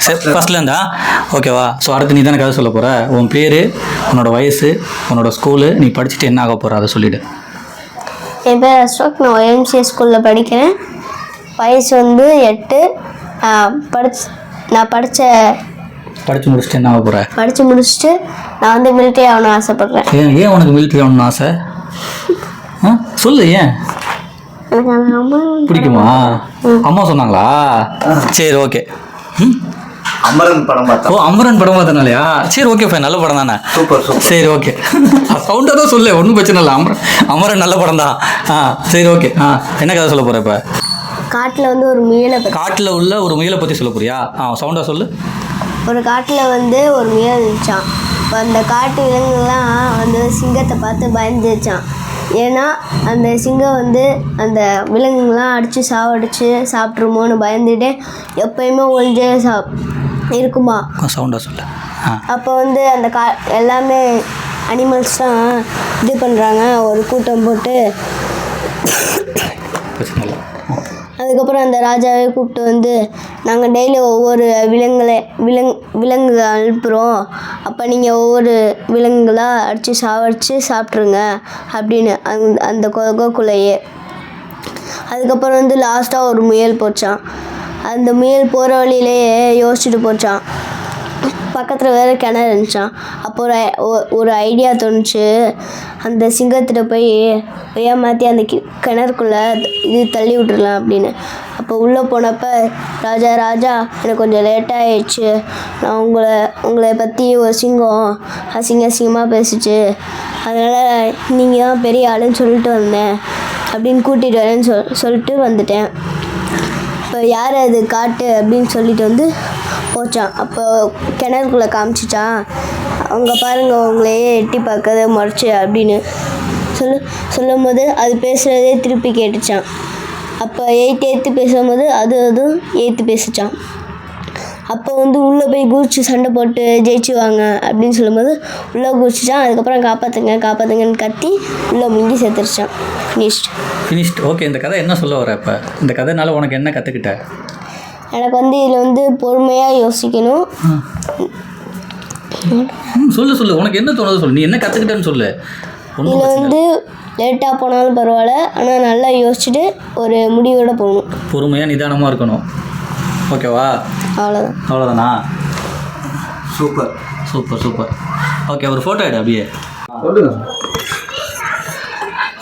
ஃபஸ்ட்லேருந்தா ஓகேவா? ஸோ அடுத்து நீ தானே கதை சொல்ல போகிற. உன் பேர், உன்னோட வயசு, உன்னோட ஸ்கூலு, நீ படிச்சுட்டு என்ன ஆக போகிற அதை சொல்லிவிடு. என் பேர் அசோக். நான் OMCA ஸ்கூலில் படிக்கிறேன். வயசு வந்து 8. நான் படித்து முடிச்சுட்டு என்ன ஆக போகிற? படித்து முடிச்சுட்டு நான் வந்து மிலிட்ரி ஆகணும்னு ஆசைப்பட்றேன். ஏன் உனக்கு மிலிட்ரி ஆகணும்னு ஆசை? சொல்லு. ஏன் எனக்கு அந்த அம்மா பிடிக்குமா? அம்மா சொன்னாங்களா? சரி, ஓகே. அமரன் படம் பார்த்தா. அமரன் படம் பார்த்தனாலயா? சரி, ஓகே ஃபைன், நல்ல படம் தானே. சூப்பர். சரி, ஓகே. சவுண்டாக தான் சொல்லு, ஒன்றும் பிரச்சனை இல்லை. அமரன் நல்ல படம் தான். சரி, ஓகே. என்ன கதை சொல்ல போகிற இப்போ? காட்டில் வந்து ஒரு முயலை காட்டில் உள்ள ஒரு முயலை பற்றி சொல்ல போறியா? சவுண்டாக சொல்லு. ஒரு காட்டில் வந்து ஒரு முயல் இருந்துச்சான். அந்த காட்டு விலங்குலாம் வந்து சிங்கத்தை பார்த்து பயந்துச்சான். ஏன்னா அந்த சிங்கம் வந்து அந்த விலங்குலாம் அடித்து சாப்பிட்ருமோன்னு பயந்துட்டு எப்பயுமே ஒழிஞ்சே இருக்குமா. சவுண்டாக சொல்லு. அப்போ வந்து அந்த எல்லாமே அனிமல்ஸ்லாம் இது பண்ணுறாங்க, ஒரு கூட்டம் போட்டு. அதுக்கப்புறம் அந்த ராஜாவே கூப்பிட்டு வந்து, நாங்கள் டெய்லி ஒவ்வொரு விலங்கு அனுப்புகிறோம், அப்போ நீங்கள் ஒவ்வொரு விலங்குகளாக அடித்து சாப்பிட்ருங்க அப்படின்னு அந்த கொகைக்குள்ளேயே. அதுக்கப்புறம் வந்து லாஸ்ட்டாக ஒரு முயல் போச்சான். அந்த முயல் போகிற வழியிலேயே யோசிச்சுட்டு போச்சான். பக்கத்தில் வேறு கிணறு இருந்துச்சான். அப்போ ஒரு ஐடியா தோணுச்சு. அந்த சிங்கத்திட்ட போய் ஏமாற்றி அந்த கிணறுக்குள்ளே தள்ளி விட்டுடலாம் அப்படின்னு. அப்போ உள்ளே போனப்போ, ராஜா எனக்கு கொஞ்சம் லேட்டாகிடுச்சு, நான் உங்களை பற்றி ஒரு சிங்கம் அசிங்கமாக பேசிச்சு, அதனால் நீங்கள் தான் பெரிய ஆளுன்னு சொல்லிட்டு வந்தேன் அப்படின்னு கூட்டிகிட்டு வரேன்னு சொல்லிட்டு வந்துட்டேன். இப்போ யார் அது காட்டு அப்படின்னு சொல்லிட்டு வந்து போச்சான். அப்போ கிணறுக்குள்ளே காமிச்சிச்சான். அவங்க பாருங்கள், உங்களையே எட்டி பார்க்கறத முறைச்சி அப்படின்னு சொல்லும் போது அது பேசுகிறதே திருப்பி கேட்டுச்சான். அப்போ எய்த்து பேசும்போது அதுவும் எய்த்து பேசிச்சான். அப்போ வந்து உள்ளே போய் குதிச்சு சண்டை போட்டு ஜெயிச்சுவாங்க அப்படின்னு சொல்லும்போது உள்ளே குதிச்சிச்சான். அதுக்கப்புறம் காப்பாற்றுங்கன்னு கத்தி உள்ளே முங்கி செத்துருச்சான். ஃபினிஷ்ட். ஓகே, இந்த கதை என்ன சொல்ல வர இப்போ? இந்த கதைனால உனக்கு என்ன கற்றுக்கிட்ட? எனக்கு வந்து இதில் வந்து பொறுமையாக யோசிக்கணும். சொல்லு. உனக்கு என்ன தோணுது சொல்லு. நீ என்ன கற்றுக்கிட்டேன்னு சொல்லு. இதில் வந்து லேட்டாக போனாலும் பரவாயில்ல, ஆனால் நல்லா யோசிச்சுட்டு ஒரு முடிவோடு போகணும். பொறுமையாக நிதானமாக இருக்கணும். ஓகேவா? அவ்வளோதானா? சூப்பர். ஓகே, ஒரு ஃபோட்டோ எடு அப்படியே.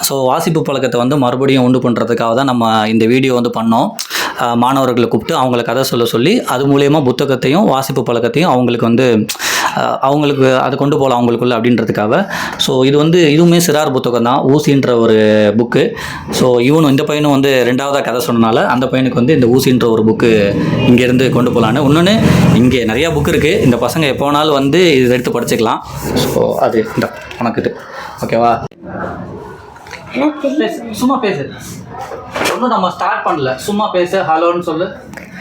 ஸோ வாசிப்பு பழக்கத்தை வந்து மறுபடியும் உண்டு பண்ணுறதுக்காக தான் நம்ம இந்த வீடியோ வந்து பண்ணோம். மாணவர்களை கூப்பிட்டு அவங்கள கதை சொல்லி அது மூலயமா புத்தகத்தையும் வாசிப்பு பழக்கத்தையும் அவங்களுக்கு அதை கொண்டு போகலாம் அவங்களுக்குள்ள அப்படின்றதுக்காக. ஸோ இதுவுமே சிறார் புத்தகம் தான், ஊசின்ற ஒரு புக்கு. ஸோ இந்த பையனும் வந்து 2ஆவதாக கதை சொன்னனால அந்த பையனுக்கு வந்து இந்த ஊசின்ற ஒரு புக்கு இங்கேருந்து கொண்டு போகலான்னு. இன்னொன்று, இங்கே நிறையா புக்கு இருக்குது, இந்த பசங்க எப்போ வேணாலும் வந்து இது எடுத்து படிச்சுக்கலாம். ஸோ அது இந்த உனக்கு இது ஓகேவா? சும்மா பேசு. ஒன்றும் நம்ம ஸ்டார்ட் பண்ணல, சும்மா பேசு. ஹலோன்னு சொல்லு.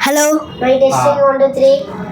ஹலோ. 1 2 3